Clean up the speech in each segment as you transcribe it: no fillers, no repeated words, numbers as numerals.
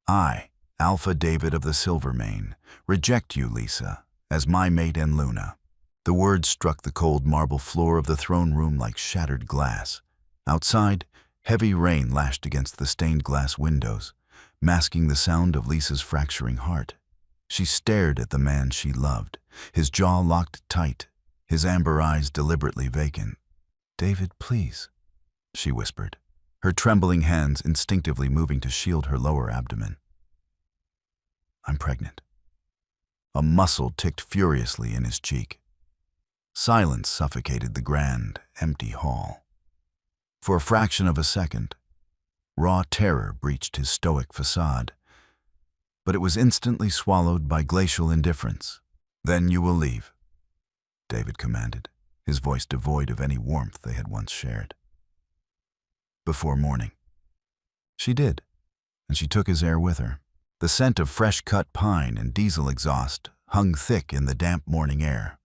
I, Alpha David of the Silver Mane, reject you, Lisa, as my mate and Luna." The words struck the cold marble floor of the throne room like shattered glass. Outside, heavy rain lashed against the stained glass windows, masking the sound of Lisa's fracturing heart. She stared at the man she loved, his jaw locked tight, his amber eyes deliberately vacant. "David, please," she whispered, her trembling hands instinctively moving to shield her lower abdomen. "I'm pregnant." A muscle ticked furiously in his cheek. Silence suffocated the grand, empty hall. For a fraction of a second, raw terror breached his stoic facade, but it was instantly swallowed by glacial indifference. "Then you will leave," David commanded, his voice devoid of any warmth they had once shared. "Before morning." She did, and she took his air with her. The scent of fresh-cut pine and diesel exhaust hung thick in the damp morning air.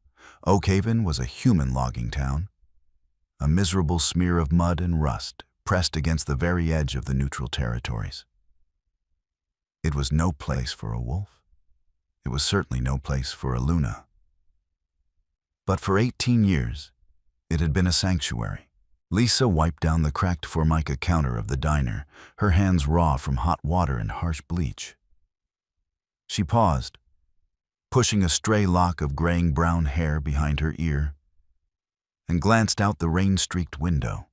Oakhaven was a human logging town, a miserable smear of mud and rust pressed against the very edge of the neutral territories. It was no place for a wolf. It was certainly no place for a Luna. But for 18 years, it had been a sanctuary. Lisa wiped down the cracked formica counter of the diner, her hands raw from hot water and harsh bleach. She paused, pushing a stray lock of graying brown hair behind her ear, and glanced out the rain-streaked window.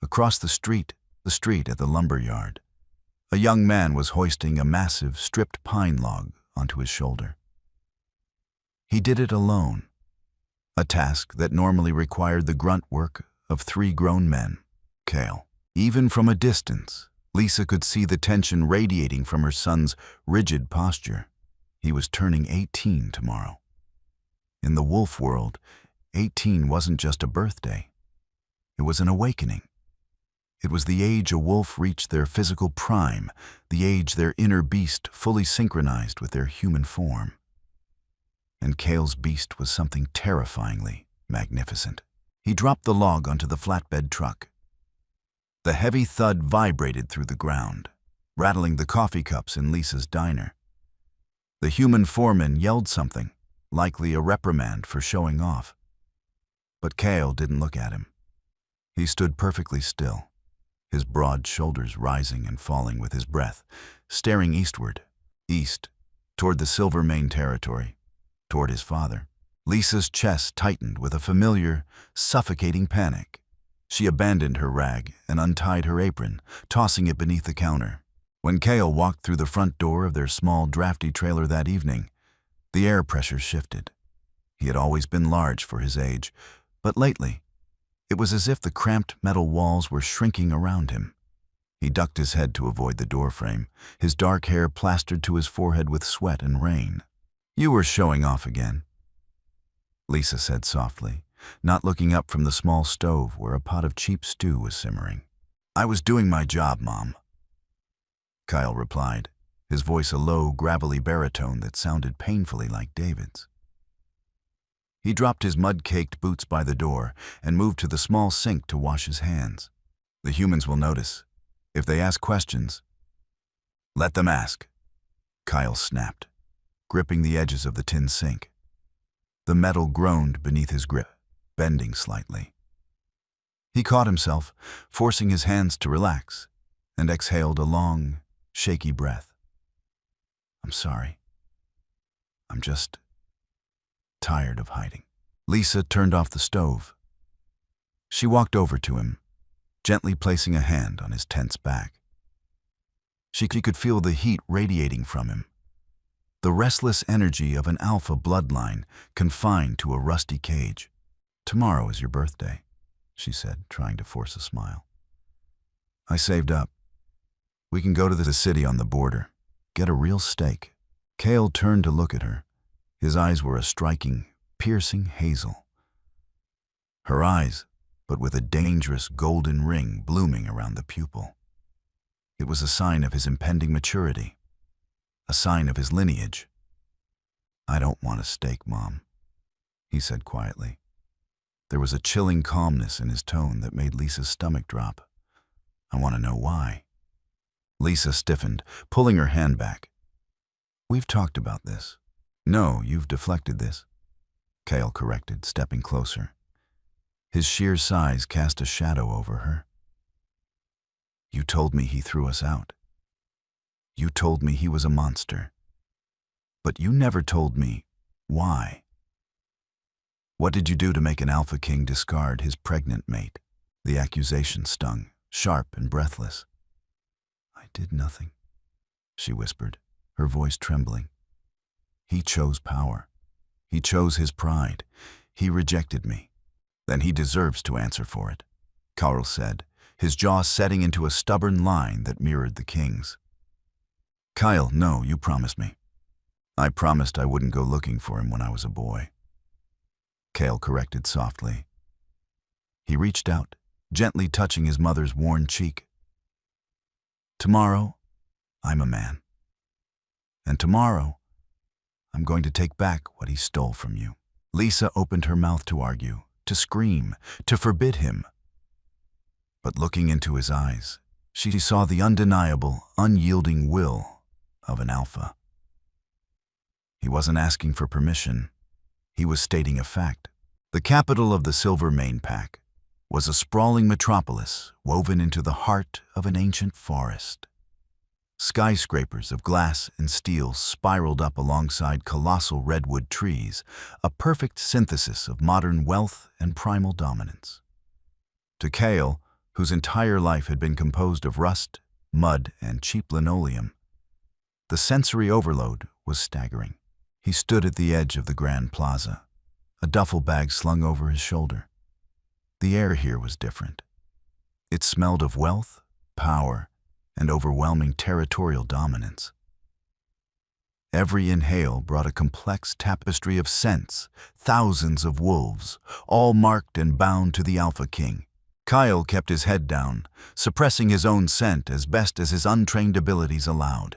Across the street at the lumber yard, a young man was hoisting a massive, stripped pine log onto his shoulder. He did it alone, a task that normally required the grunt work of 3 grown men. Cale. Even from a distance, Lisa could see the tension radiating from her son's rigid posture. He was turning 18 tomorrow. In the wolf world, 18 wasn't just a birthday. It was an awakening. It was the age a wolf reached their physical prime, the age their inner beast fully synchronized with their human form. And Cale's beast was something terrifyingly magnificent. He dropped the log onto the flatbed truck. The heavy thud vibrated through the ground, rattling the coffee cups in Lisa's diner. The human foreman yelled something, likely a reprimand for showing off. But Cale didn't look at him. He stood perfectly still, his broad shoulders rising and falling with his breath, staring eastward, east, toward the Silver Mane territory, toward his father. Lisa's chest tightened with a familiar, suffocating panic. She abandoned her rag and untied her apron, tossing it beneath the counter. When Cale walked through the front door of their small, drafty trailer that evening, the air pressure shifted. He had always been large for his age, but lately, it was as if the cramped metal walls were shrinking around him. He ducked his head to avoid the doorframe, his dark hair plastered to his forehead with sweat and rain. "You were showing off again," Lisa said softly, not looking up from the small stove where a pot of cheap stew was simmering. "I was doing my job, Mom," Kyle replied, his voice a low, gravelly baritone that sounded painfully like David's. He dropped his mud-caked boots by the door and moved to the small sink to wash his hands. "The humans will notice. If they ask questions, let them ask," Kyle snapped, gripping the edges of the tin sink. The metal groaned beneath his grip, bending slightly. He caught himself, forcing his hands to relax, and exhaled a long, shaky breath. "I'm sorry. I'm just tired of hiding." Lisa turned off the stove. She walked over to him, gently placing a hand on his tense back. She could feel the heat radiating from him, the restless energy of an alpha bloodline confined to a rusty cage. "Tomorrow is your birthday," she said, trying to force a smile. "I saved up. We can go to the city on the border, get a real steak." Cale turned to look at her. His eyes were a striking, piercing hazel. Her eyes, but with a dangerous golden ring blooming around the pupil. It was a sign of his impending maturity, a sign of his lineage. "I don't want a steak, Mom," he said quietly. There was a chilling calmness in his tone that made Lisa's stomach drop. "I want to know why." Lisa stiffened, pulling her hand back. We've talked about this. No, you've deflected this, Kale corrected, stepping closer. His sheer size cast a shadow over her. You told me he threw us out. You told me he was a monster. But you never told me why. What did you do to make an Alpha King discard his pregnant mate? The accusation stung, sharp and breathless. I did nothing, she whispered, her voice trembling. He chose power. He chose his pride. He rejected me. Then he deserves to answer for it, Carl said, his jaw setting into a stubborn line that mirrored the king's. Kyle, no, you promised me. I promised I wouldn't go looking for him when I was a boy. Kale corrected softly. He reached out, gently touching his mother's worn cheek. Tomorrow, I'm a man. And tomorrow, I'm going to take back what he stole from you. Lisa opened her mouth to argue, to scream, to forbid him. But looking into his eyes, she saw the undeniable, unyielding will of an alpha. He wasn't asking for permission. He was stating a fact. The capital of the Silver Mane Pack was a sprawling metropolis woven into the heart of an ancient forest. Skyscrapers of glass and steel spiraled up alongside colossal redwood trees, a perfect synthesis of modern wealth and primal dominance. To Kale, whose entire life had been composed of rust, mud, and cheap linoleum, the sensory overload was staggering. He stood at the edge of the Grand Plaza, a duffel bag slung over his shoulder. The air here was different. It smelled of wealth, power, and overwhelming territorial dominance. Every inhale brought a complex tapestry of scents, thousands of wolves, all marked and bound to the Alpha King. Kyle kept his head down, suppressing his own scent as best as his untrained abilities allowed.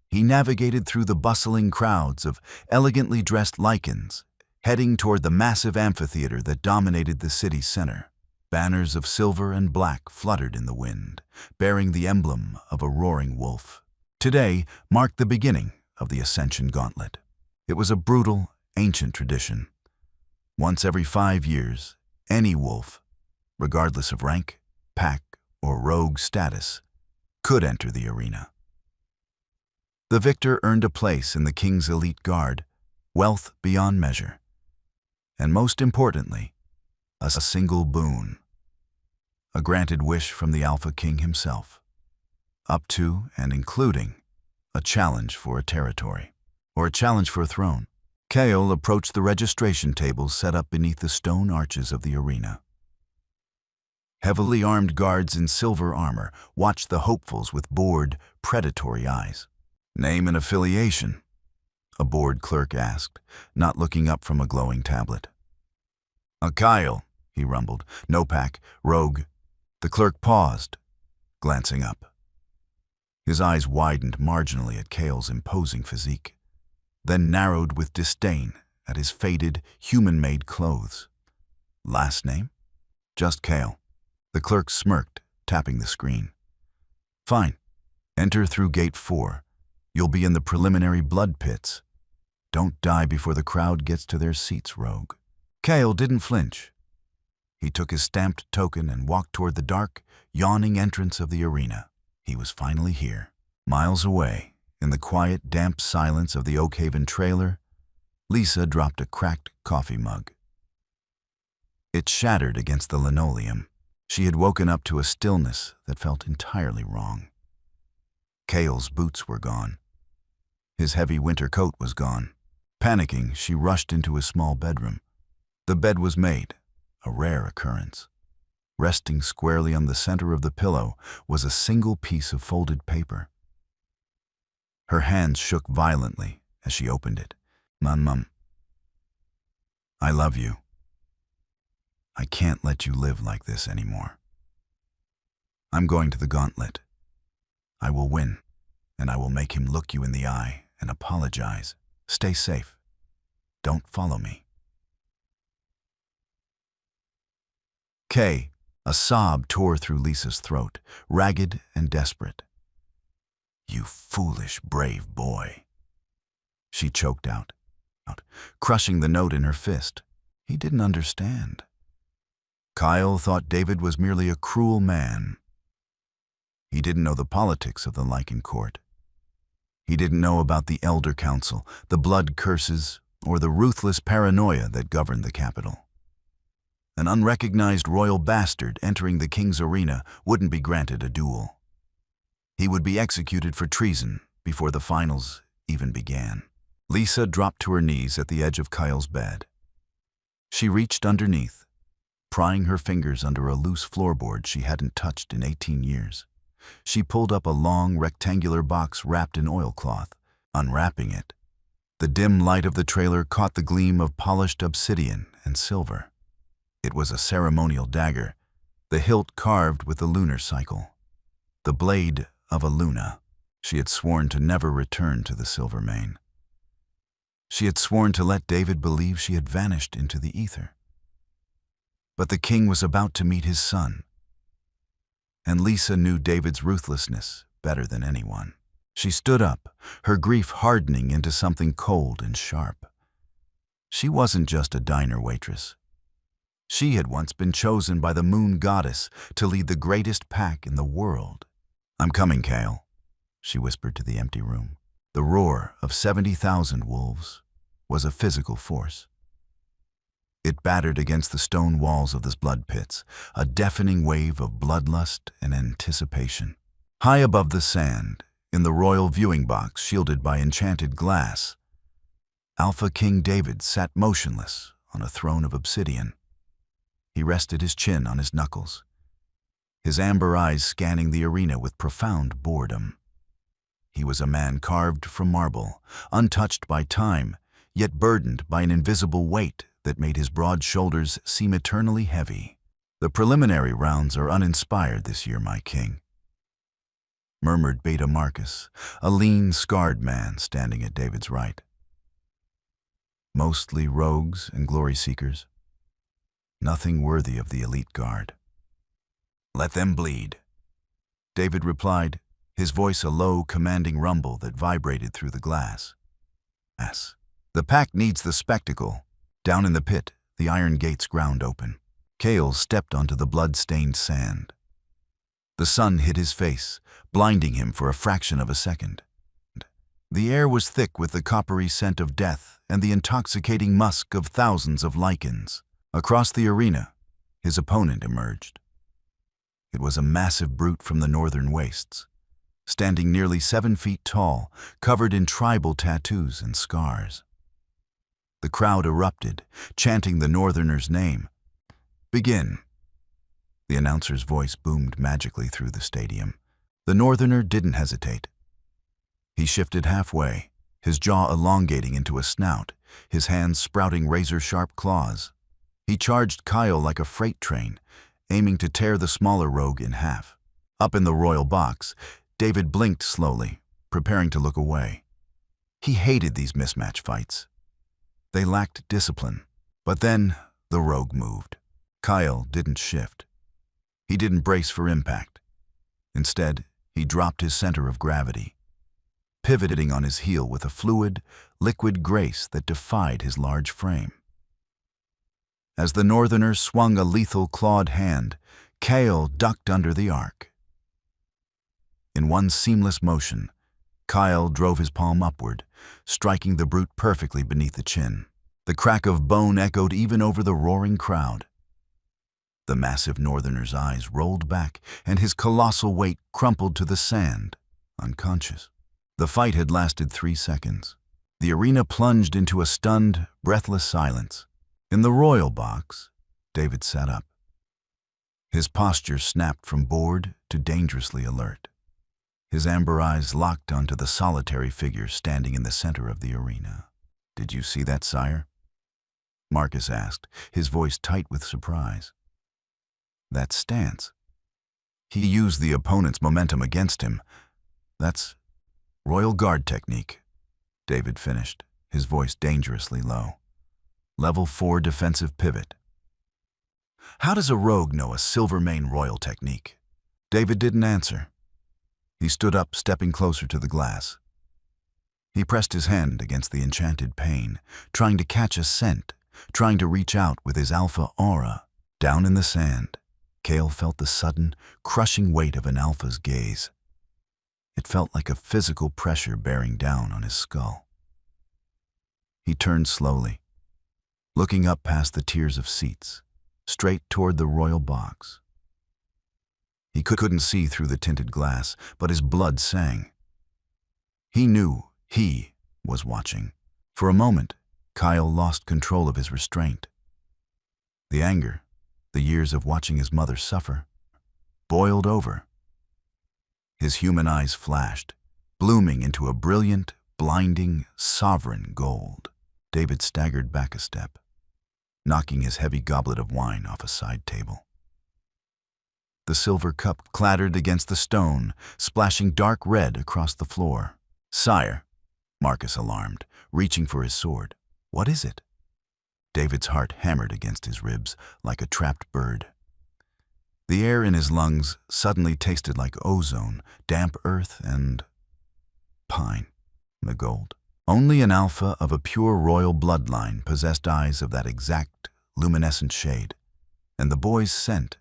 He navigated through the bustling crowds of elegantly dressed lycans, heading toward the massive amphitheater that dominated the city's center. Banners of silver and black fluttered in the wind, bearing the emblem of a roaring wolf. Today marked the beginning of the Ascension Gauntlet. It was a brutal, ancient tradition. Once every 5 years, any wolf, regardless of rank, pack, or rogue status, could enter the arena. The victor earned a place in the king's elite guard, wealth beyond measure, and most importantly, a single boon. A granted wish from the Alpha King himself, up to and including a challenge for a territory, or a challenge for a throne. Kale approached the registration tables set up beneath the stone arches of the arena. Heavily armed guards in silver armor watched the hopefuls with bored, predatory eyes. Name and affiliation, a bored clerk asked, not looking up from a glowing tablet. Kyle, he rumbled, no pack, rogue. The clerk paused, glancing up. His eyes widened marginally at Kale's imposing physique, then narrowed with disdain at his faded, human-made clothes. Last name? Just Kale. The clerk smirked, tapping the screen. Fine. Enter through gate 4. You'll be in the preliminary blood pits. Don't die before the crowd gets to their seats, rogue. Kale didn't flinch. He took his stamped token and walked toward the dark, yawning entrance of the arena. He was finally here. Miles away, in the quiet, damp silence of the Oakhaven trailer, Lisa dropped a cracked coffee mug. It shattered against the linoleum. She had woken up to a stillness that felt entirely wrong. Kale's boots were gone. His heavy winter coat was gone. Panicking, she rushed into his small bedroom. The bed was made, a rare occurrence. Resting squarely on the center of the pillow was a single piece of folded paper. Her hands shook violently as she opened it. Mum, I love you. I can't let you live like this anymore. I'm going to the gauntlet. I will win, and I will make him look you in the eye and apologize. Stay safe. Don't follow me. A sob tore through Lisa's throat, ragged and desperate. You foolish, brave boy, she choked out, crushing the note in her fist. He didn't understand. Kyle thought David was merely a cruel man. He didn't know the politics of the Lycan court. He didn't know about the Elder Council, the blood curses, or the ruthless paranoia that governed the capital. An unrecognized royal bastard entering the king's arena wouldn't be granted a duel. He would be executed for treason before the finals even began. Lisa dropped to her knees at the edge of Kyle's bed. She reached underneath, prying her fingers under a loose floorboard she hadn't touched in 18 years. She pulled up a long, rectangular box wrapped in oilcloth. Unwrapping it, the dim light of the trailer caught the gleam of polished obsidian and silver. It was a ceremonial dagger, the hilt carved with the lunar cycle. The blade of a Luna. She had sworn to never return to the Silvermane. She had sworn to let David believe she had vanished into the ether. But the king was about to meet his son. And Lisa knew David's ruthlessness better than anyone. She stood up, her grief hardening into something cold and sharp. She wasn't just a diner waitress. She had once been chosen by the moon goddess to lead the greatest pack in the world. "I'm coming, Kale," she whispered to the empty room. The roar of 70,000 wolves was a physical force. It battered against the stone walls of the blood pits, a deafening wave of bloodlust and anticipation. High above the sand, in the royal viewing box shielded by enchanted glass, Alpha King David sat motionless on a throne of obsidian. He rested his chin on his knuckles, his amber eyes scanning the arena with profound boredom. He was a man carved from marble, untouched by time, yet burdened by an invisible weight that made his broad shoulders seem eternally heavy. "The preliminary rounds are uninspired this year, my king," murmured Beta Marcus, a lean, scarred man standing at David's right. "Mostly rogues and glory seekers. Nothing worthy of the elite guard." "Let them bleed," David replied, his voice a low, commanding rumble that vibrated through the glass. "The pack needs the spectacle." Down in the pit, the iron gates ground open. Kale stepped onto the blood-stained sand. The sun hit his face, blinding him for a fraction of a second. The air was thick with the coppery scent of death and the intoxicating musk of thousands of lichens. Across the arena, his opponent emerged. It was a massive brute from the northern wastes, standing nearly 7 feet tall, covered in tribal tattoos and scars. The crowd erupted, chanting the northerner's name. "Begin." The announcer's voice boomed magically through the stadium. The northerner didn't hesitate. He shifted halfway, his jaw elongating into a snout, his hands sprouting razor-sharp claws. He charged Kyle like a freight train, aiming to tear the smaller rogue in half. Up in the royal box, David blinked slowly, preparing to look away. He hated these mismatch fights. They lacked discipline. But then the rogue moved. Kyle didn't shift. He didn't brace for impact. Instead, he dropped his center of gravity, pivoting on his heel with a fluid, liquid grace that defied his large frame. As the northerner swung a lethal clawed hand, Kale ducked under the arc. In one seamless motion, Kyle drove his palm upward, striking the brute perfectly beneath the chin. The crack of bone echoed even over the roaring crowd. The massive northerner's eyes rolled back, and his colossal weight crumpled to the sand, unconscious. The fight had lasted 3 seconds. The arena plunged into a stunned, breathless silence. In the royal box, David sat up. His posture snapped from bored to dangerously alert. His amber eyes locked onto the solitary figure standing in the center of the arena. "Did you see that, sire?" Marcus asked, his voice tight with surprise. "That stance. He used the opponent's momentum against him. That's Royal Guard technique," David finished, his voice dangerously low. "Level 4 defensive pivot." "How does a rogue know a Silvermane royal technique?" David didn't answer. He stood up, stepping closer to the glass. He pressed his hand against the enchanted pane, trying to catch a scent, trying to reach out with his alpha aura. Down in the sand, Kale felt the sudden, crushing weight of an alpha's gaze. It felt like a physical pressure bearing down on his skull. He turned slowly, looking up past the tiers of seats, straight toward the royal box. He couldn't see through the tinted glass, but his blood sang. He knew he was watching. For a moment, Kyle lost control of his restraint. The anger, the years of watching his mother suffer, boiled over. His human eyes flashed, blooming into a brilliant, blinding, sovereign gold. David staggered back a step, knocking his heavy goblet of wine off a side table. The silver cup clattered against the stone, splashing dark red across the floor. "Sire," Marcus alarmed, reaching for his sword. "What is it?" David's heart hammered against his ribs like a trapped bird. The air in his lungs suddenly tasted like ozone, damp earth, and pine. The gold. Only an alpha of a pure royal bloodline possessed eyes of that exact, luminescent shade, and the boy's scent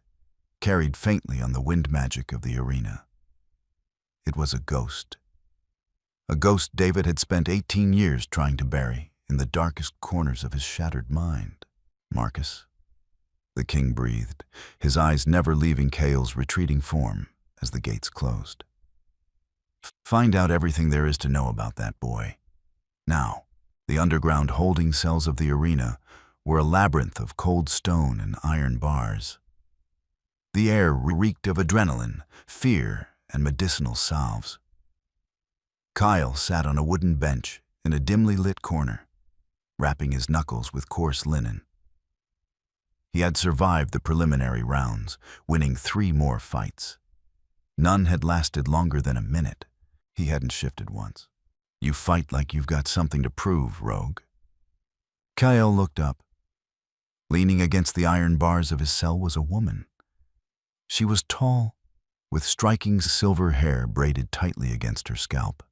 carried faintly on the wind magic of the arena. It was a ghost. A ghost David had spent 18 years trying to bury in the darkest corners of his shattered mind. "Marcus," the king breathed, his eyes never leaving Kale's retreating form as the gates closed. "Find out everything there is to know about that boy. Now." The underground holding cells of the arena were a labyrinth of cold stone and iron bars. The air reeked of adrenaline, fear, and medicinal salves. Kyle sat on a wooden bench in a dimly lit corner, wrapping his knuckles with coarse linen. He had survived the preliminary rounds, winning 3 more fights. None had lasted longer than a minute. He hadn't shifted once. "You fight like you've got something to prove, rogue." Kyle looked up. Leaning against the iron bars of his cell was a woman. She was tall, with striking silver hair braided tightly against her scalp,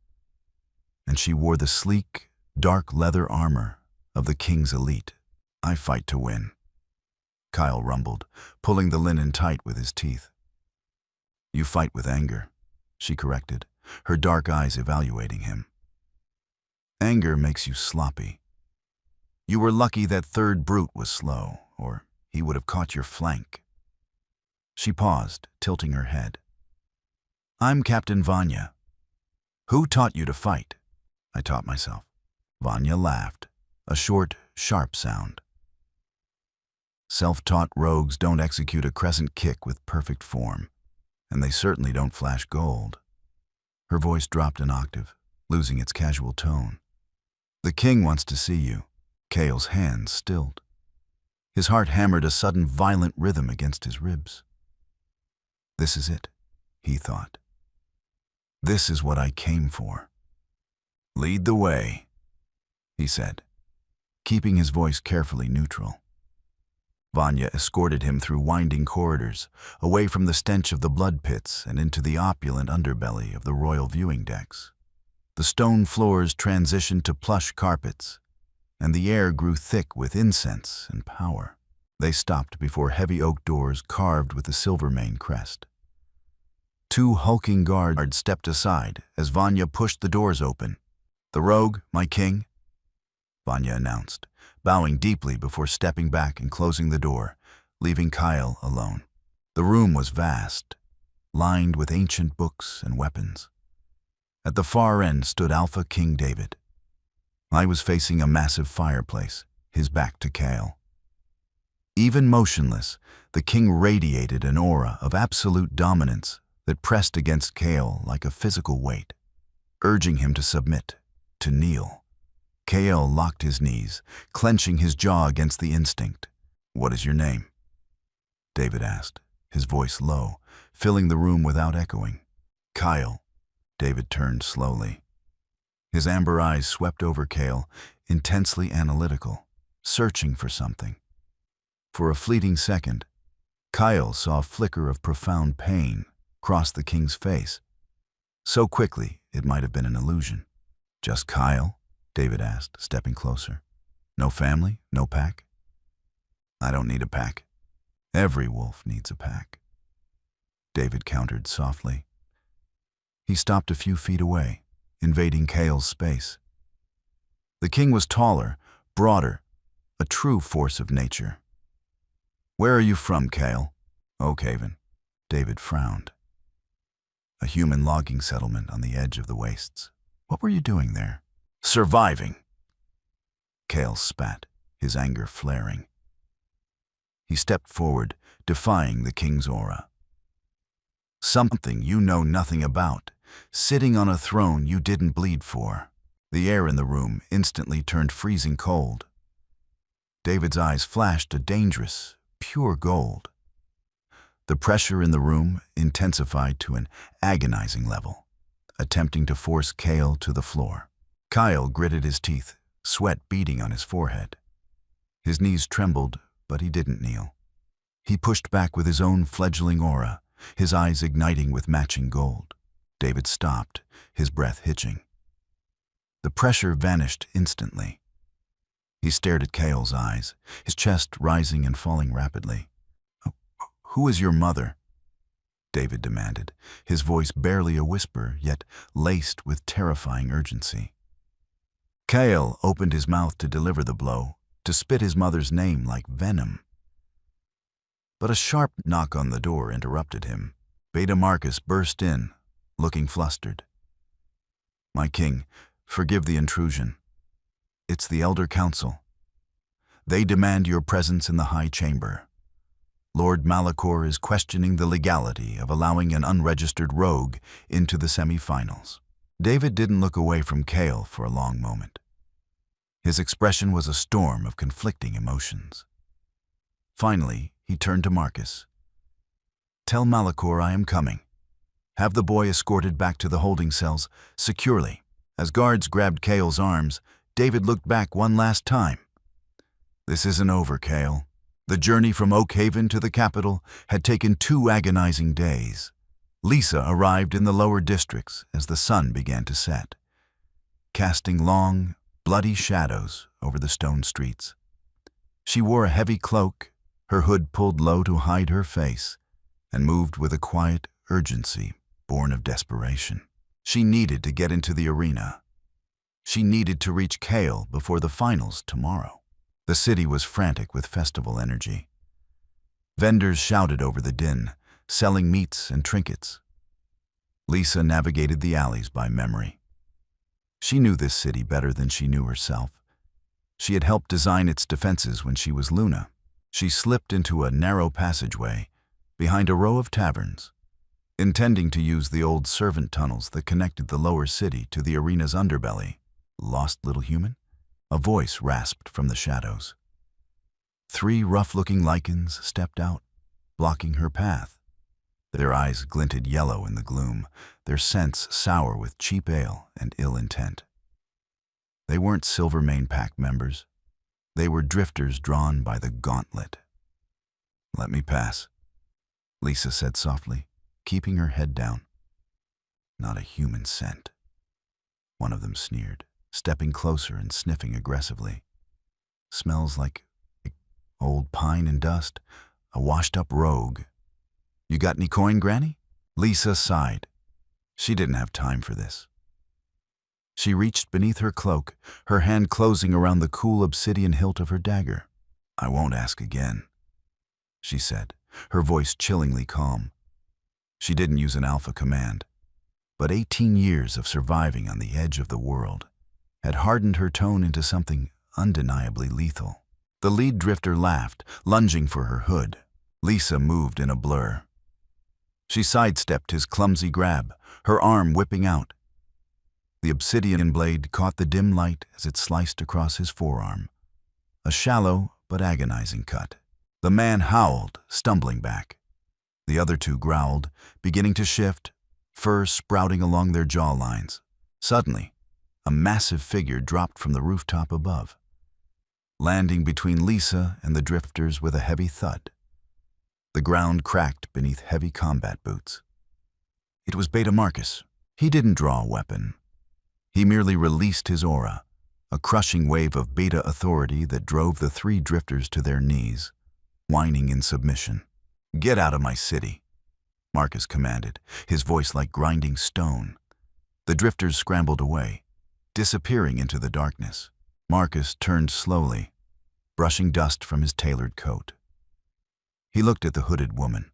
and she wore the sleek, dark leather armor of the king's elite. "I fight to win," Kyle rumbled, pulling the linen tight with his teeth. "You fight with anger," she corrected, her dark eyes evaluating him. "Anger makes you sloppy. You were lucky that third brute was slow, or he would have caught your flank." She paused, tilting her head. "I'm Captain Vanya. Who taught you to fight?" "I taught myself." Vanya laughed, a short, sharp sound. Self-taught rogues don't execute a crescent kick with perfect form, and they certainly don't flash gold. Her voice dropped an octave, losing its casual tone. "The king wants to see you." Kale's hands stilled. His heart hammered a sudden violent rhythm against his ribs. "This is it," he thought. "This is what I came for." "Lead the way," he said, keeping his voice carefully neutral. Vanya escorted him through winding corridors, away from the stench of the blood pits and into the opulent underbelly of the royal viewing decks. The stone floors transitioned to plush carpets, and the air grew thick with incense and power. They stopped before heavy oak doors carved with the Silvermane crest. 2 hulking guards stepped aside as Vanya pushed the doors open. "The rogue, my king," Vanya announced, bowing deeply before stepping back and closing the door, leaving Kyle alone. The room was vast, lined with ancient books and weapons. At the far end stood Alpha King David. I was facing a massive fireplace, his back to Kale. Even motionless, the king radiated an aura of absolute dominance that pressed against Kale like a physical weight, urging him to submit, to kneel. Kale locked his knees, clenching his jaw against the instinct. "What is your name?" David asked, his voice low, filling the room without echoing. "Kyle." David turned slowly. His amber eyes swept over Kale, intensely analytical, searching for something. For a fleeting second, Kyle saw a flicker of profound pain cross the king's face. So quickly, it might have been an illusion. "Just Kyle?" David asked, stepping closer. "No family? No pack?" "I don't need a pack. Every wolf needs a pack," David countered softly. He stopped a few feet away, invading Kale's space. The king was taller, broader, a true force of nature. "Where are you from, Kale?" "Oakhaven." David frowned. "A human logging settlement on the edge of the wastes. What were you doing there?" "Surviving." Kale spat, his anger flaring. He stepped forward, defying the king's aura. "Something you know nothing about, sitting on a throne you didn't bleed for." The air in the room instantly turned freezing cold. David's eyes flashed a dangerous, pure gold. The pressure in the room intensified to an agonizing level, attempting to force Kale to the floor. Kyle gritted his teeth, sweat beading on his forehead. His knees trembled, but he didn't kneel. He pushed back with his own fledgling aura, his eyes igniting with matching gold. David stopped, his breath hitching. The pressure vanished instantly. He stared at Kale's eyes, his chest rising and falling rapidly. "Who is your mother?" David demanded, his voice barely a whisper, yet laced with terrifying urgency. Kale opened his mouth to deliver the blow, to spit his mother's name like venom. But a sharp knock on the door interrupted him. Beta Marcus burst in, looking flustered. "My king, forgive the intrusion. It's the Elder Council. They demand your presence in the High Chamber. Lord Malachor is questioning the legality of allowing an unregistered rogue into the semi-finals." David didn't look away from Kale for a long moment. His expression was a storm of conflicting emotions. Finally, he turned to Marcus. "Tell Malachor I am coming. Have the boy escorted back to the holding cells, securely." As guards grabbed Kale's arms, David looked back one last time. "This isn't over, Kale." The journey from Oakhaven to the capital had taken 2 agonizing days. Lisa arrived in the lower districts as the sun began to set, casting long, bloody shadows over the stone streets. She wore a heavy cloak, her hood pulled low to hide her face, and moved with a quiet urgency born of desperation. She needed to get into the arena. She needed to reach Kale before the finals tomorrow. The city was frantic with festival energy. Vendors shouted over the din, selling meats and trinkets. Lisa navigated the alleys by memory. She knew this city better than she knew herself. She had helped design its defenses when she was Luna. She slipped into a narrow passageway behind a row of taverns, intending to use the old servant tunnels that connected the lower city to the arena's underbelly. "Lost little human?" A voice rasped from the shadows. 3 rough-looking lichens stepped out, blocking her path. Their eyes glinted yellow in the gloom, their scents sour with cheap ale and ill intent. They weren't Silvermane Pack members. They were drifters drawn by the gauntlet. "Let me pass," Lisa said softly, keeping her head down. "Not a human scent." One of them sneered, stepping closer and sniffing aggressively. "Smells like old pine and dust, a washed-up rogue. You got any coin, Granny?" Lisa sighed. She didn't have time for this. She reached beneath her cloak, her hand closing around the cool obsidian hilt of her dagger. "I won't ask again," she said, her voice chillingly calm. She didn't use an alpha command, but 18 years of surviving on the edge of the world had hardened her tone into something undeniably lethal. The lead drifter laughed, lunging for her hood. Lisa moved in a blur. She sidestepped his clumsy grab, her arm whipping out. The obsidian blade caught the dim light as it sliced across his forearm. A shallow but agonizing cut. The man howled, stumbling back. The other 2 growled, beginning to shift, fur sprouting along their jawlines. Suddenly, a massive figure dropped from the rooftop above, landing between Lisa and the drifters with a heavy thud. The ground cracked beneath heavy combat boots. It was Beta Marcus. He didn't draw a weapon. He merely released his aura, a crushing wave of beta authority that drove the three drifters to their knees, whining in submission. "Get out of my city," Marcus commanded, his voice like grinding stone. The drifters scrambled away, disappearing into the darkness. Marcus turned slowly, brushing dust from his tailored coat. He looked at the hooded woman.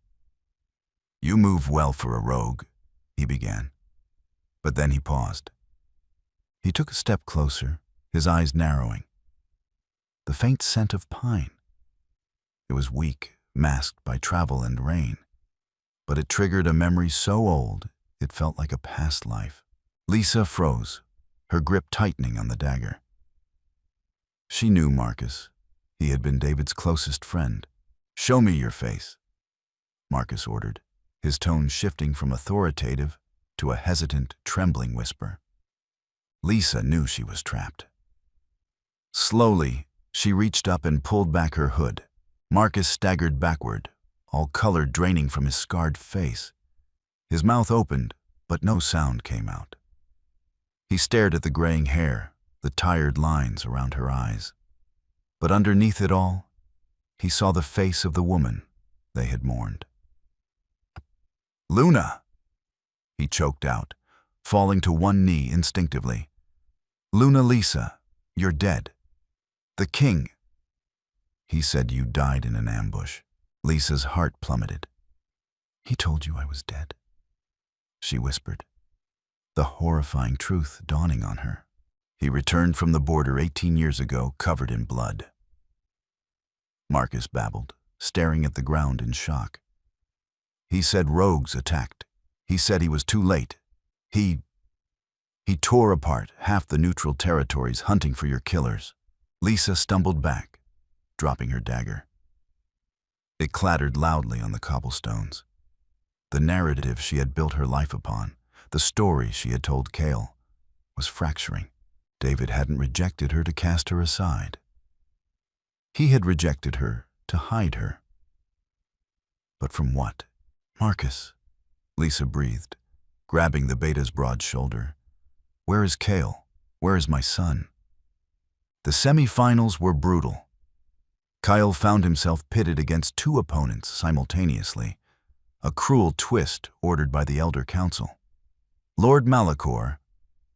"You move well for a rogue," he began. But then he paused. He took a step closer, his eyes narrowing. The faint scent of pine. It was weak, masked by travel and rain, but it triggered a memory so old it felt like a past life. Lisa froze, her grip tightening on the dagger. She knew Marcus. He had been David's closest friend. "Show me your face," Marcus ordered, his tone shifting from authoritative to a hesitant, trembling whisper. Lisa knew she was trapped. Slowly, she reached up and pulled back her hood. Marcus staggered backward, all color draining from his scarred face. His mouth opened, but no sound came out. He stared at the graying hair, the tired lines around her eyes. But underneath it all, he saw the face of the woman they had mourned. "Luna!" he choked out, falling to one knee instinctively. "Luna Lisa, you're dead. The king." "He said you died in an ambush." Lisa's heart plummeted. "He told you I was dead," she whispered, the horrifying truth dawning on her. "He returned from the border 18 years ago, covered in blood." Marcus babbled, staring at the ground in shock. "He said rogues attacked. He said he was too late. He tore apart half the neutral territories hunting for your killers." Lisa stumbled back, dropping her dagger. It clattered loudly on the cobblestones. The narrative she had built her life upon, the story she had told Cale, was fracturing. David hadn't rejected her to cast her aside. He had rejected her to hide her. But from what? "Marcus," Lisa breathed, grabbing the beta's broad shoulder. "Where is Cale? Where is my son?" The semi-finals were brutal. Kyle found himself pitted against two opponents simultaneously, a cruel twist ordered by the Elder Council. Lord Malachor,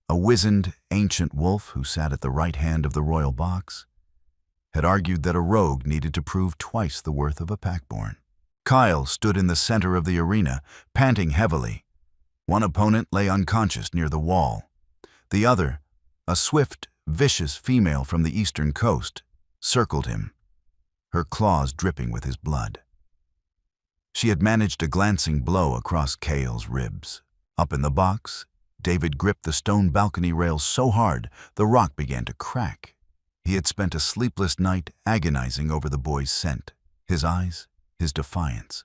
a wizened, ancient wolf who sat at the right hand of the royal box, had argued that a rogue needed to prove twice the worth of a packborn. Kyle stood in the center of the arena, panting heavily. One opponent lay unconscious near the wall. The other, a swift, vicious female from the eastern coast, circled him, her claws dripping with his blood. She had managed a glancing blow across Cale's ribs. Up in the box, David gripped the stone balcony rail so hard the rock began to crack. He had spent a sleepless night agonizing over the boy's scent, his eyes, his defiance.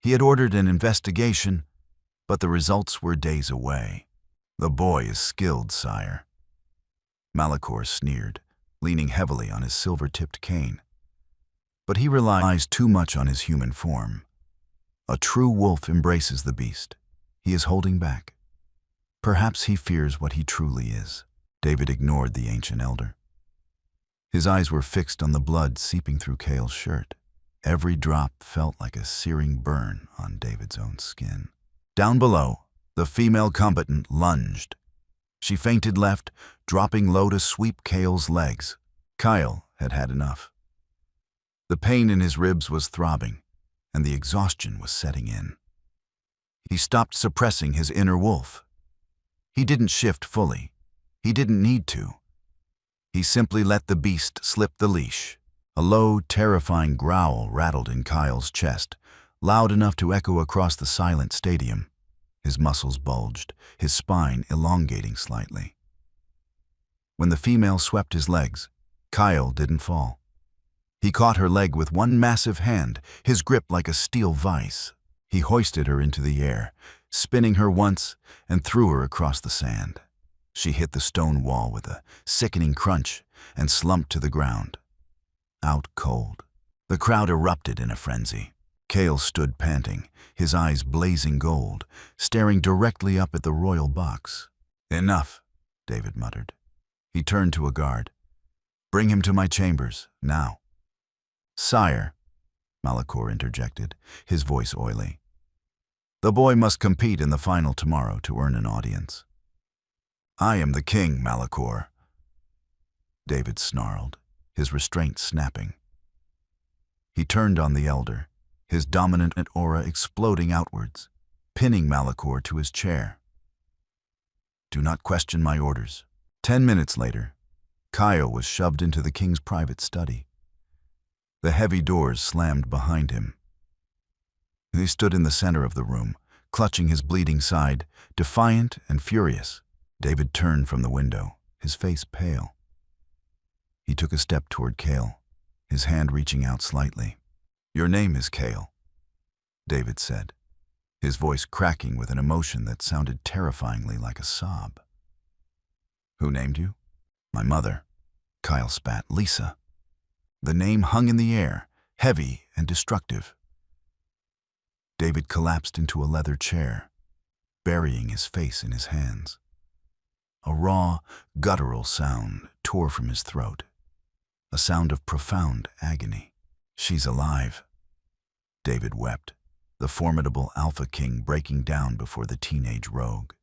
He had ordered an investigation, but the results were days away. "The boy is skilled, sire," Malachor sneered, leaning heavily on his silver-tipped cane. "But he relies too much on his human form. A true wolf embraces the beast. He is holding back. Perhaps he fears what he truly is." David ignored the ancient elder. His eyes were fixed on the blood seeping through Cale's shirt. Every drop felt like a searing burn on David's own skin. Down below, the female combatant lunged. She feinted left, dropping low to sweep Cale's legs. Kyle had had enough. The pain in his ribs was throbbing, and the exhaustion was setting in. He stopped suppressing his inner wolf. He didn't shift fully. He didn't need to. He simply let the beast slip the leash. A low, terrifying growl rattled in Kyle's chest, loud enough to echo across the silent stadium. His muscles bulged, his spine elongating slightly. When the female swept his legs, Kyle didn't fall. He caught her leg with one massive hand, his grip like a steel vise. He hoisted her into the air, spinning her once and threw her across the sand. She hit the stone wall with a sickening crunch and slumped to the ground, out cold. The crowd erupted in a frenzy. Kale stood panting, his eyes blazing gold, staring directly up at the royal box. "Enough," David muttered. He turned to a guard. "Bring him to my chambers, now." "Sire," Malachor interjected, his voice oily. "The boy must compete in the final tomorrow to earn an audience." "I am the king, Malachor," David snarled, his restraint snapping. He turned on the elder, his dominant aura exploding outwards, pinning Malachor to his chair. "Do not question my orders." 10 minutes later, Kyle was shoved into the king's private study. The heavy doors slammed behind him. He stood in the center of the room, clutching his bleeding side, defiant and furious. David turned from the window, his face pale. He took a step toward Kale, his hand reaching out slightly. "Your name is Kale," David said, his voice cracking with an emotion that sounded terrifyingly like a sob. "Who named you?" "My mother," Kyle spat. "Lisa." The name hung in the air, heavy and destructive. David collapsed into a leather chair, burying his face in his hands. A raw, guttural sound tore from his throat, a sound of profound agony. "She's alive," David wept, the formidable Alpha King breaking down before the teenage rogue.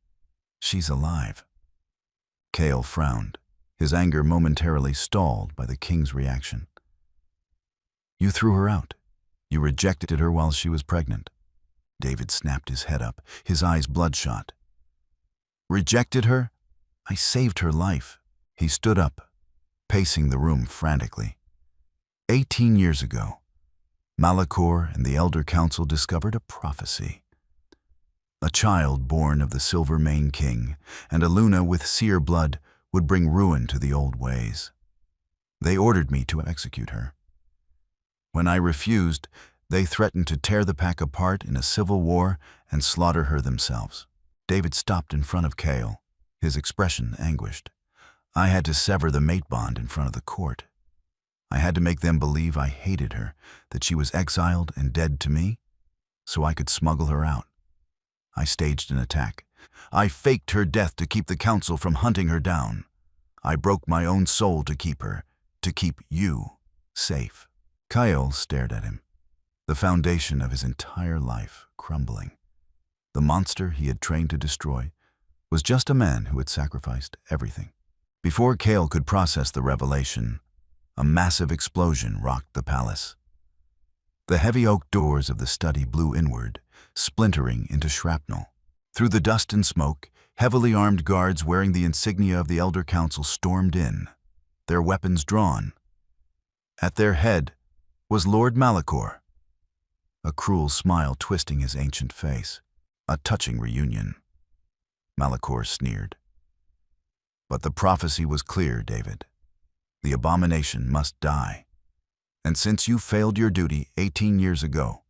"She's alive." Kale frowned, his anger momentarily stalled by the king's reaction. "You threw her out. You rejected her while she was pregnant." David snapped his head up, his eyes bloodshot. "Rejected her? I saved her life." He stood up, pacing the room frantically. 18 years ago, Malachor and the Elder Council discovered a prophecy. A child born of the Silver Mane King and a Luna with seer blood would bring ruin to the old ways. They ordered me to execute her. When I refused, they threatened to tear the pack apart in a civil war and slaughter her themselves. David stopped in front of Kale, his expression anguished. "I had to sever the mate bond in front of the court. I had to make them believe I hated her, that she was exiled and dead to me, so I could smuggle her out. I staged an attack. I faked her death to keep the council from hunting her down. I broke my own soul to keep her, to keep you safe." Kyle stared at him, the foundation of his entire life crumbling. The monster he had trained to destroy was just a man who had sacrificed everything. Before Kale could process the revelation, a massive explosion rocked the palace. The heavy oak doors of the study blew inward, splintering into shrapnel. Through the dust and smoke, heavily armed guards wearing the insignia of the Elder Council stormed in, their weapons drawn. At their head was Lord Malachor, a cruel smile twisting his ancient face. "A touching reunion," Malachor sneered. "But the prophecy was clear, David. The abomination must die. And since you failed your duty 18 years ago,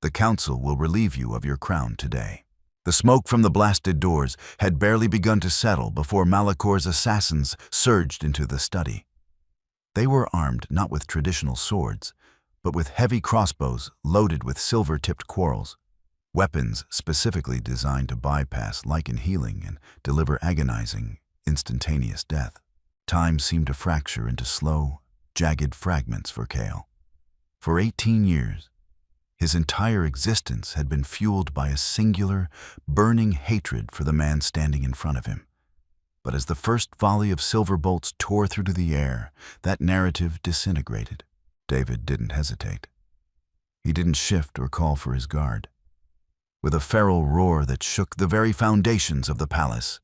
the council will relieve you of your crown today." The smoke from the blasted doors had barely begun to settle before Malachor's assassins surged into the study. They were armed not with traditional swords, but with heavy crossbows loaded with silver-tipped quarrels, weapons specifically designed to bypass lichen healing and deliver agonizing, instantaneous death. Time seemed to fracture into slow, jagged fragments for Kale. For 18 years, his entire existence had been fueled by a singular, burning hatred for the man standing in front of him. But as the first volley of silver bolts tore through to the air, that narrative disintegrated. David didn't hesitate. He didn't shift or call for his guard. With a feral roar that shook the very foundations of the palace,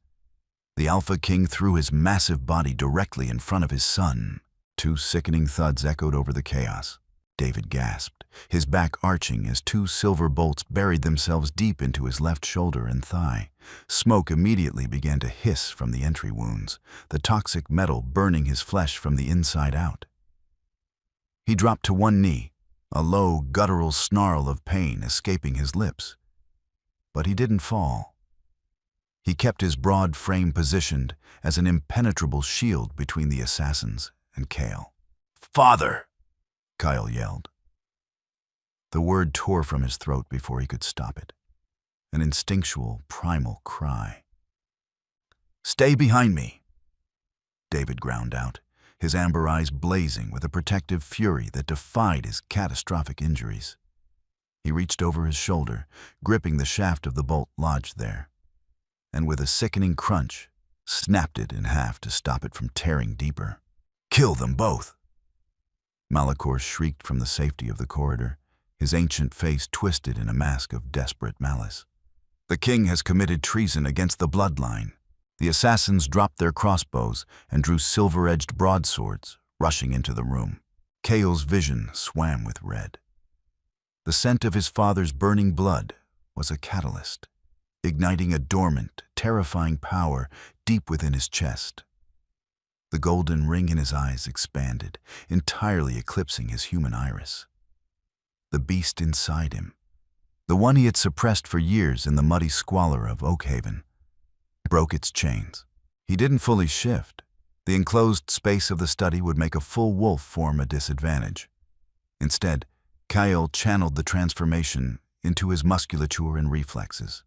the Alpha King threw his massive body directly in front of his son. 2 sickening thuds echoed over the chaos. David gasped, his back arching as 2 silver bolts buried themselves deep into his left shoulder and thigh. Smoke immediately began to hiss from the entry wounds, the toxic metal burning his flesh from the inside out. He dropped to one knee, a low, guttural snarl of pain escaping his lips. But he didn't fall. He kept his broad frame positioned as an impenetrable shield between the assassins and Kale. "Father!" Kyle yelled. The word tore from his throat before he could stop it. An instinctual, primal cry. "Stay behind me!" David ground out, his amber eyes blazing with a protective fury that defied his catastrophic injuries. He reached over his shoulder, gripping the shaft of the bolt lodged there, and with a sickening crunch, snapped it in half to stop it from tearing deeper. "Kill them both!" Malachor shrieked from the safety of the corridor, his ancient face twisted in a mask of desperate malice. "The king has committed treason against the bloodline." The assassins dropped their crossbows and drew silver-edged broadswords, rushing into the room. Kael's vision swam with red. The scent of his father's burning blood was a catalyst, igniting a dormant, terrifying power deep within his chest. The golden ring in his eyes expanded, entirely eclipsing his human iris. The beast inside him, the one he had suppressed for years in the muddy squalor of Oakhaven, broke its chains. He didn't fully shift. The enclosed space of the study would make a full wolf form a disadvantage. Instead, Kael channeled the transformation into his musculature and reflexes.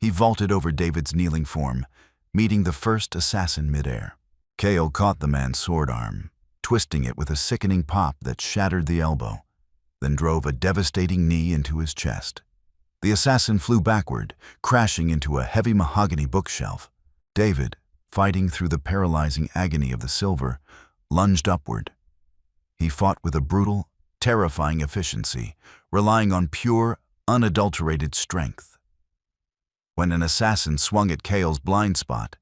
He vaulted over David's kneeling form, meeting the first assassin midair. Kael caught the man's sword arm, twisting it with a sickening pop that shattered the elbow, then drove a devastating knee into his chest. The assassin flew backward, crashing into a heavy mahogany bookshelf. David, fighting through the paralyzing agony of the silver, lunged upward. He fought with a brutal, terrifying efficiency, relying on pure, unadulterated strength. When an assassin swung at Kael's blind spot,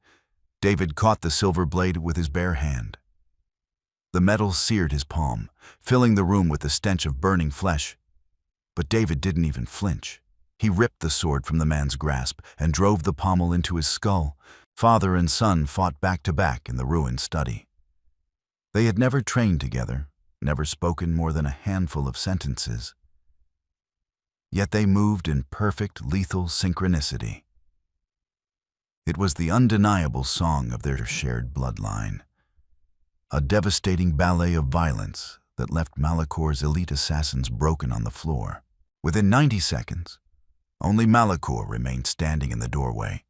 David caught the silver blade with his bare hand. The metal seared his palm, filling the room with the stench of burning flesh. But David didn't even flinch. He ripped the sword from the man's grasp and drove the pommel into his skull. Father and son fought back to back in the ruined study. They had never trained together, never spoken more than a handful of sentences. Yet they moved in perfect, lethal synchronicity. It was the undeniable song of their shared bloodline, a devastating ballet of violence that left Malachor's elite assassins broken on the floor. Within 90 seconds, only Malachor remained standing in the doorway,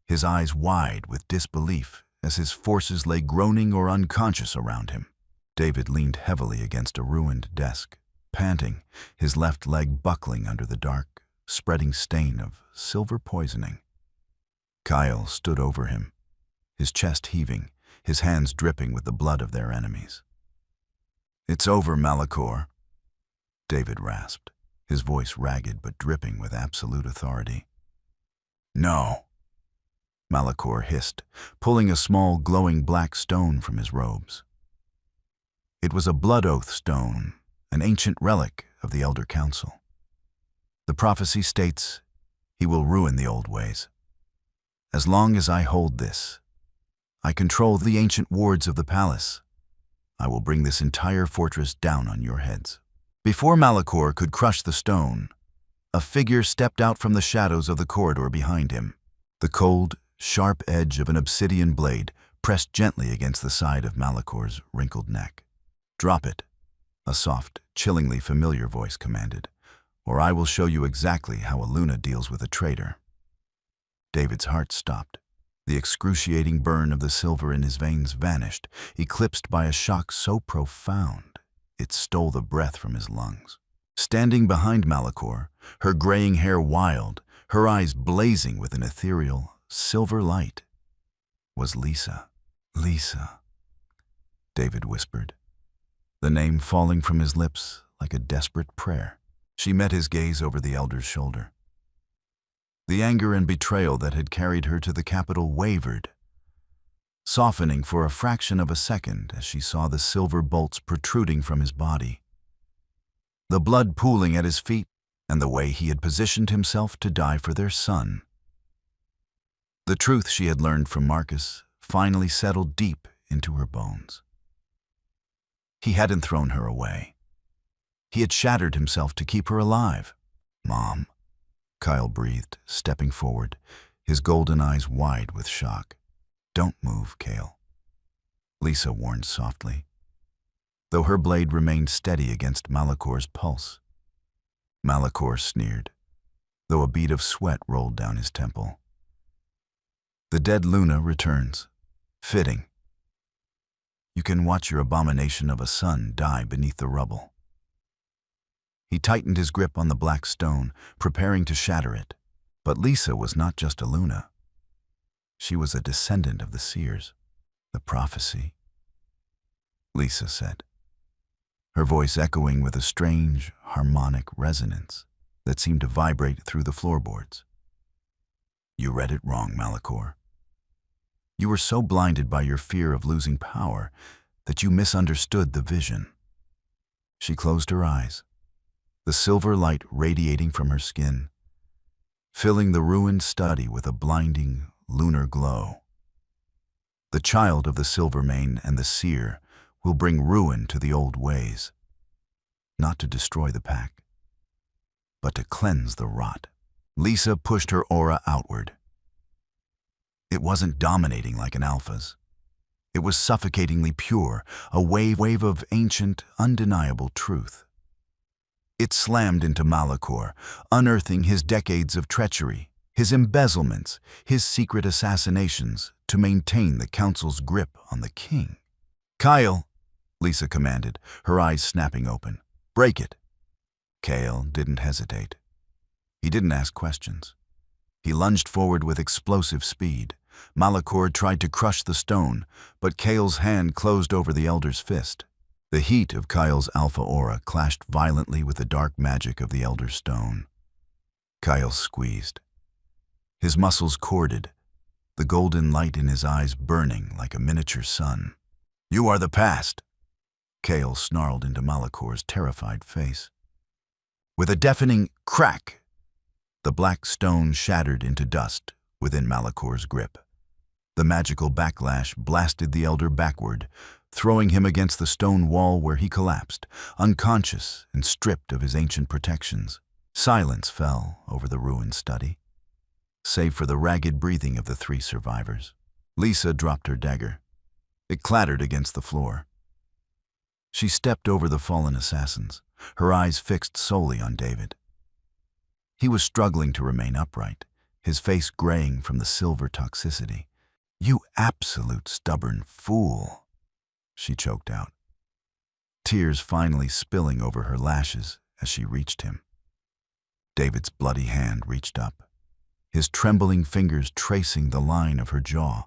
his eyes wide with disbelief as his forces lay groaning or unconscious around him. David leaned heavily against a ruined desk, panting, his left leg buckling under the dark, spreading stain of silver poisoning. Kael stood over him, his chest heaving, his hands dripping with the blood of their enemies. "It's over, Malachor," David rasped, his voice ragged but dripping with absolute authority. "No," Malachor hissed, pulling a small glowing black stone from his robes. It was a blood oath stone, an ancient relic of the Elder Council. The prophecy states, "He will ruin the old ways." As long as I hold this, I control the ancient wards of the palace. I will bring this entire fortress down on your heads. Before Malachor could crush the stone, a figure stepped out from the shadows of the corridor behind him. The cold, sharp edge of an obsidian blade pressed gently against the side of Malachor's wrinkled neck. "Drop it," a soft, chillingly familiar voice commanded, "or I will show you exactly how a Luna deals with a traitor." David's heart stopped. The excruciating burn of the silver in his veins vanished, eclipsed by a shock so profound it stole the breath from his lungs. Standing behind Malachor, her graying hair wild, her eyes blazing with an ethereal, silver light, was Lisa. "Lisa," David whispered, the name falling from his lips like a desperate prayer. She met his gaze over the elder's shoulder. The anger and betrayal that had carried her to the capital wavered, softening for a fraction of a second as she saw the silver bolts protruding from his body, the blood pooling at his feet, and the way he had positioned himself to die for their son. The truth she had learned from Marcus finally settled deep into her bones. He hadn't thrown her away. He had shattered himself to keep her alive. "Mom," Kael breathed, stepping forward, his golden eyes wide with shock. "Don't move, Kael," Lisa warned softly, though her blade remained steady against Malachor's pulse. Malachor sneered, though a bead of sweat rolled down his temple. The dead Luna returns. Fitting. You can watch your abomination of a son die beneath the rubble. He tightened his grip on the black stone, preparing to shatter it. But Lisa was not just a Luna. She was a descendant of the seers. The prophecy, Lisa said, her voice echoing with a strange, harmonic resonance that seemed to vibrate through the floorboards. You read it wrong, Malachor. You were so blinded by your fear of losing power that you misunderstood the vision. She closed her eyes, the silver light radiating from her skin, filling the ruined study with a blinding, lunar glow. The child of the Silvermane and the seer will bring ruin to the old ways, not to destroy the pack, but to cleanse the rot. Lisa pushed her aura outward. It wasn't dominating like an alpha's. It was suffocatingly pure, a wave of ancient, undeniable truth. It slammed into Malachor, unearthing his decades of treachery, his embezzlements, his secret assassinations to maintain the council's grip on the king. Kyle, Lisa commanded, her eyes snapping open. Break it. Kyle didn't hesitate. He didn't ask questions. He lunged forward with explosive speed. Malachor tried to crush the stone, but Kyle's hand closed over the elder's fist. The heat of Kyle's alpha aura clashed violently with the dark magic of the elder's stone. Kyle squeezed. His muscles corded, the golden light in his eyes burning like a miniature sun. You are the past, Kyle snarled into Malachor's terrified face. With a deafening crack, the black stone shattered into dust within Malachor's grip. The magical backlash blasted the elder backward, throwing him against the stone wall where he collapsed, unconscious and stripped of his ancient protections. Silence fell over the ruined study, save for the ragged breathing of the three survivors. Lisa dropped her dagger. It clattered against the floor. She stepped over the fallen assassins, her eyes fixed solely on David. He was struggling to remain upright, his face graying from the silver toxicity. You absolute stubborn fool, she choked out, tears finally spilling over her lashes as she reached him. David's bloody hand reached up, his trembling fingers tracing the line of her jaw,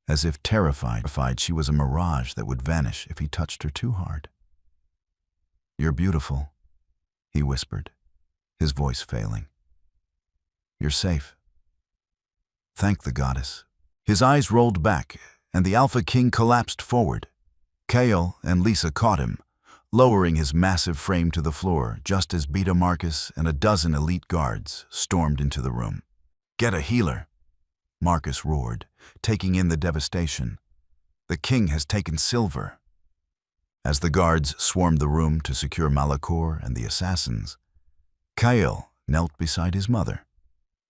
as if terrified she was a mirage that would vanish if he touched her too hard. You're beautiful, he whispered, his voice failing. You're safe. Thank the goddess. His eyes rolled back, and the Alpha King collapsed forward. Kale and Lisa caught him, lowering his massive frame to the floor just as Beta Marcus and a dozen elite guards stormed into the room. Get a healer, Marcus roared, taking in the devastation. The king has taken Silver. As the guards swarmed the room to secure Malachor and the assassins, Kale knelt beside his mother.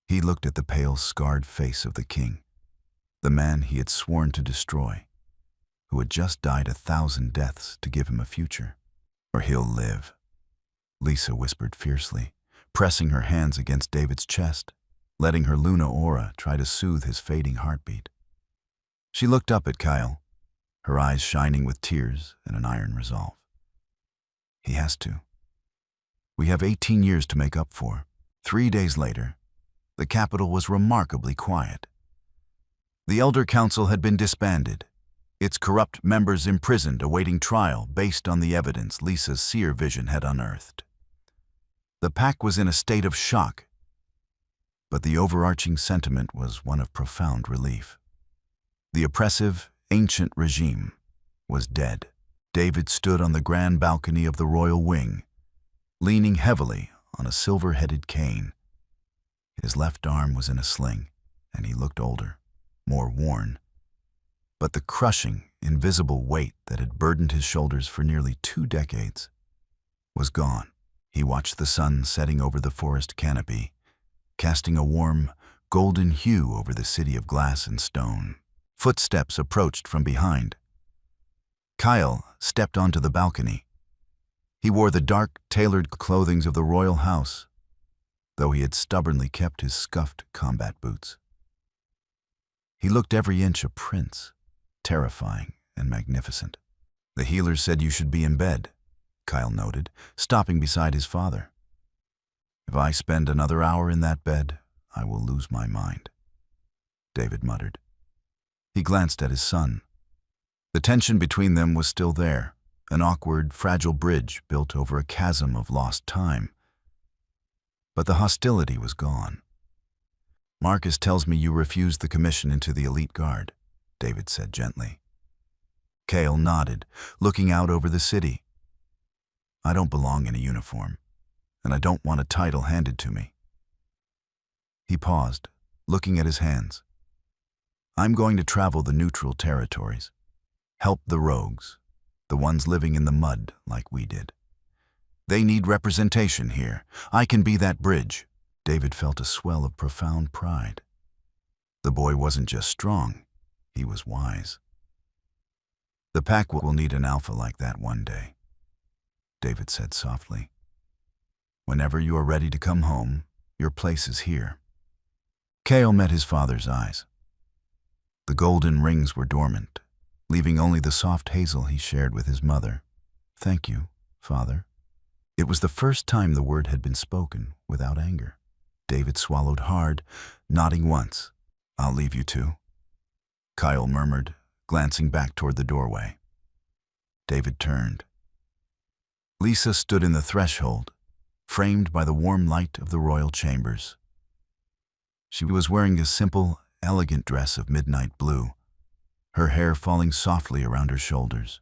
He looked at the pale, scarred face of the king, the man he had sworn to destroy, who had just died 1,000 deaths to give him a future. Or he'll live, Lisa whispered fiercely, pressing her hands against David's chest, letting her Luna aura try to soothe his fading heartbeat. She looked up at Kyle, her eyes shining with tears and an iron resolve. He has to. We have 18 years to make up for. 3 days later, the capital was remarkably quiet. The Elder Council had been disbanded, its corrupt members imprisoned awaiting trial based on the evidence Lisa's seer vision had unearthed. The pack was in a state of shock, but the overarching sentiment was one of profound relief. The oppressive, ancient regime was dead. David stood on the grand balcony of the royal wing, leaning heavily on a silver-headed cane. His left arm was in a sling, and he looked older, more worn. But the crushing, invisible weight that had burdened his shoulders for nearly 2 decades was gone. He watched the sun setting over the forest canopy, casting a warm, golden hue over the city of glass and stone. Footsteps approached from behind. Kyle stepped onto the balcony. He wore the dark, tailored clothing of the royal house, though he had stubbornly kept his scuffed combat boots. He looked every inch a prince, terrifying and magnificent. "The healers said you should be in bed," Kyle noted, stopping beside his father. "If I spend another hour in that bed, I will lose my mind," David muttered. He glanced at his son. The tension between them was still there, an awkward, fragile bridge built over a chasm of lost time. But the hostility was gone. "Marcus tells me you refused the commission into the elite guard," David said gently. Cale nodded, looking out over the city. "I don't belong in a uniform, and I don't want a title handed to me." He paused, looking at his hands. "I'm going to travel the neutral territories, help the rogues, the ones living in the mud like we did. They need representation here. I can be that bridge." David felt a swell of profound pride. The boy wasn't just strong, he was wise. "The pack will need an alpha like that one day," David said softly. "Whenever you are ready to come home, your place is here." Cale met his father's eyes. The golden rings were dormant, leaving only the soft hazel he shared with his mother. "Thank you, Father." It was the first time the word had been spoken without anger. David swallowed hard, nodding once. "I'll leave you too," Kyle murmured, glancing back toward the doorway. David turned. Lisa stood in the threshold, framed by the warm light of the royal chambers. She was wearing a simple, elegant dress of midnight blue, her hair falling softly around her shoulders.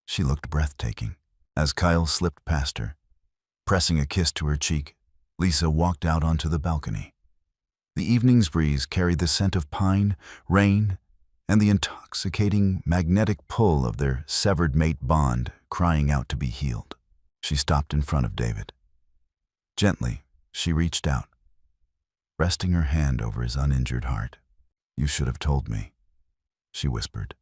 She looked breathtaking. As Kyle slipped past her, pressing a kiss to her cheek, Lisa walked out onto the balcony. The evening's breeze carried the scent of pine, rain, and the intoxicating magnetic pull of their severed mate bond crying out to be healed. She stopped in front of David. Gently, she reached out, resting her hand over his uninjured heart. "You should have told me," she whispered,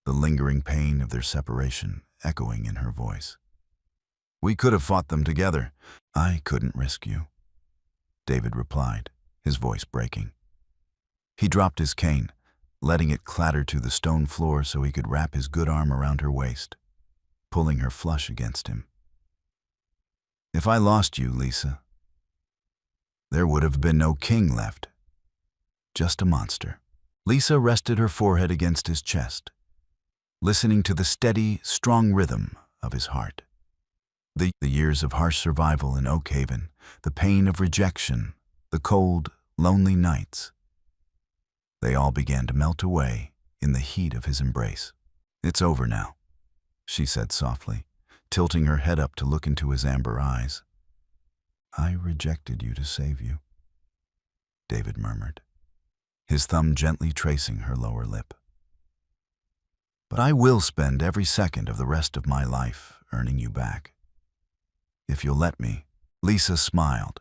the lingering pain of their separation echoing in her voice. "We could have fought them together." "I couldn't risk you," David replied, his voice breaking. He dropped his cane, letting it clatter to the stone floor so he could wrap his good arm around her waist, pulling her flush against him. "If I lost you, Lisa, there would have been no king left. Just a monster." Lisa rested her forehead against his chest, listening to the steady, strong rhythm of his heart. The years of harsh survival in Oak Haven, the pain of rejection, the cold, lonely nights, they all began to melt away in the heat of his embrace. "It's over now," she said softly, tilting her head up to look into his amber eyes. "I rejected you to save you," David murmured, his thumb gently tracing her lower lip. "But I will spend every second of the rest of my life earning you back. If you'll let me." Lisa smiled,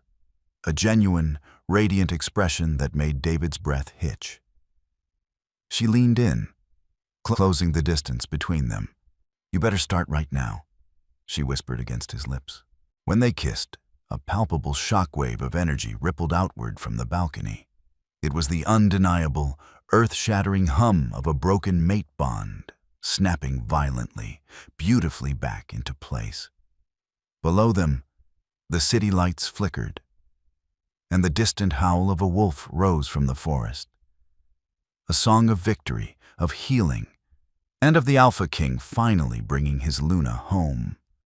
a genuine, radiant expression that made David's breath hitch. She leaned in, closing the distance between them. "You better start right now," she whispered against his lips. When they kissed, a palpable shockwave of energy rippled outward from the balcony. It was the undeniable, earth-shattering hum of a broken mate bond, snapping violently, beautifully back into place. Below them, the city lights flickered, and the distant howl of a wolf rose from the forest. A song of victory, of healing, and of the Alpha King finally bringing his Luna home.